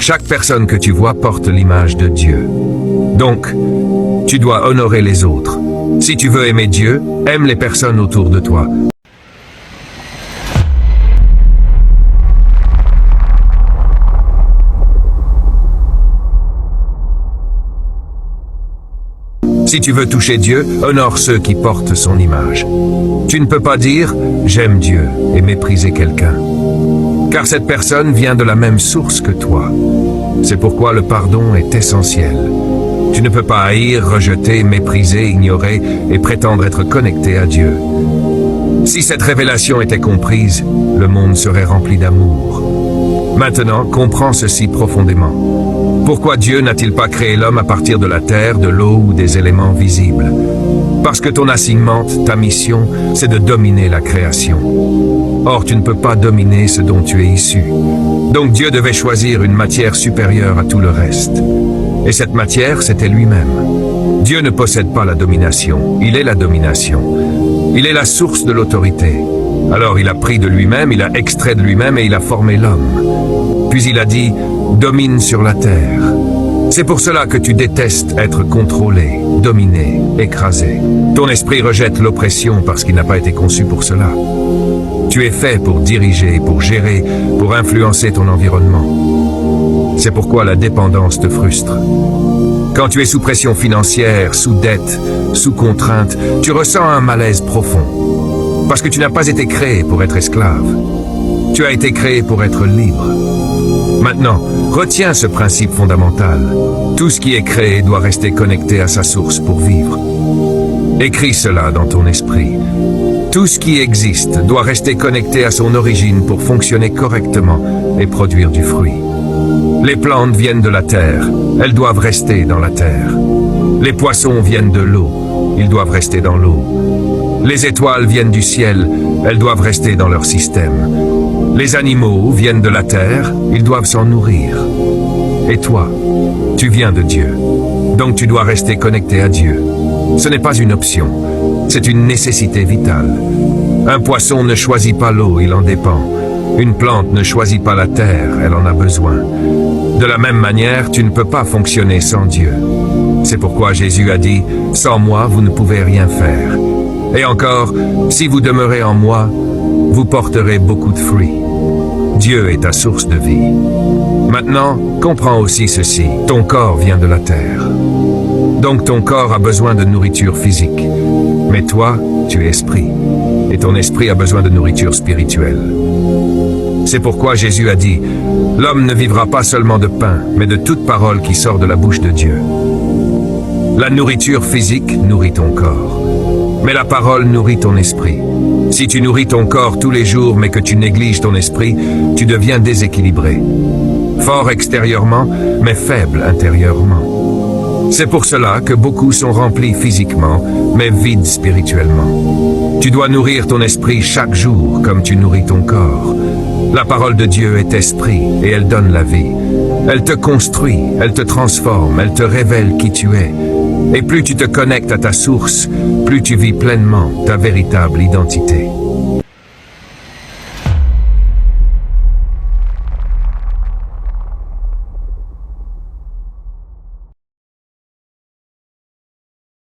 Chaque personne que tu vois porte l'image de Dieu. Donc, tu dois honorer les autres. Si tu veux aimer Dieu, aime les personnes autour de toi. Si tu veux toucher Dieu, honore ceux qui portent son image. Tu ne peux pas dire « j'aime Dieu » et mépriser quelqu'un. Car cette personne vient de la même source que toi. C'est pourquoi le pardon est essentiel. Tu ne peux pas haïr, rejeter, mépriser, ignorer et prétendre être connecté à Dieu. Si cette révélation était comprise, le monde serait rempli d'amour. Maintenant, comprends ceci profondément. Pourquoi Dieu n'a-t-il pas créé l'homme à partir de la terre, de l'eau ou des éléments visibles? Parce que ton assignment, ta mission, c'est de dominer la création. Or, tu ne peux pas dominer ce dont tu es issu. Donc Dieu devait choisir une matière supérieure à tout le reste. Et cette matière, c'était lui-même. Dieu ne possède pas la domination, il est la domination. Il est la source de l'autorité. Alors il a pris de lui-même, il a extrait de lui-même et il a formé l'homme. Puis il a dit, domine sur la terre. C'est pour cela que tu détestes être contrôlé, dominé, écrasé. Ton esprit rejette l'oppression parce qu'il n'a pas été conçu pour cela. Tu es fait pour diriger, pour gérer, pour influencer ton environnement. C'est pourquoi la dépendance te frustre. Quand tu es sous pression financière, sous dette, sous contrainte, tu ressens un malaise profond. Parce que tu n'as pas été créé pour être esclave. Tu as été créé pour être libre. Maintenant, retiens ce principe fondamental. Tout ce qui est créé doit rester connecté à sa source pour vivre. Écris cela dans ton esprit. Tout ce qui existe doit rester connecté à son origine pour fonctionner correctement et produire du fruit. Les plantes viennent de la terre, elles doivent rester dans la terre. Les poissons viennent de l'eau, ils doivent rester dans l'eau. Les étoiles viennent du ciel, elles doivent rester dans leur système. Les animaux viennent de la terre, ils doivent s'en nourrir. Et toi, tu viens de Dieu. Donc tu dois rester connecté à Dieu. Ce n'est pas une option, c'est une nécessité vitale. Un poisson ne choisit pas l'eau, il en dépend. Une plante ne choisit pas la terre, elle en a besoin. De la même manière, tu ne peux pas fonctionner sans Dieu. C'est pourquoi Jésus a dit, « Sans moi, vous ne pouvez rien faire. » Et encore, « Si vous demeurez en moi, vous porterez beaucoup de fruits. » Dieu est ta source de vie. Maintenant, comprends aussi ceci. Ton corps vient de la terre. Donc ton corps a besoin de nourriture physique. Mais toi, tu es esprit. Et ton esprit a besoin de nourriture spirituelle. C'est pourquoi Jésus a dit, « L'homme ne vivra pas seulement de pain, mais de toute parole qui sort de la bouche de Dieu. » La nourriture physique nourrit ton corps. Mais la parole nourrit ton esprit. Si tu nourris ton corps tous les jours mais que tu négliges ton esprit, tu deviens déséquilibré. Fort extérieurement, mais faible intérieurement. C'est pour cela que beaucoup sont remplis physiquement, mais vides spirituellement. Tu dois nourrir ton esprit chaque jour comme tu nourris ton corps. La parole de Dieu est esprit et elle donne la vie. Elle te construit, elle te transforme, elle te révèle qui tu es. Et plus tu te connectes à ta source, plus tu vis pleinement ta véritable identité.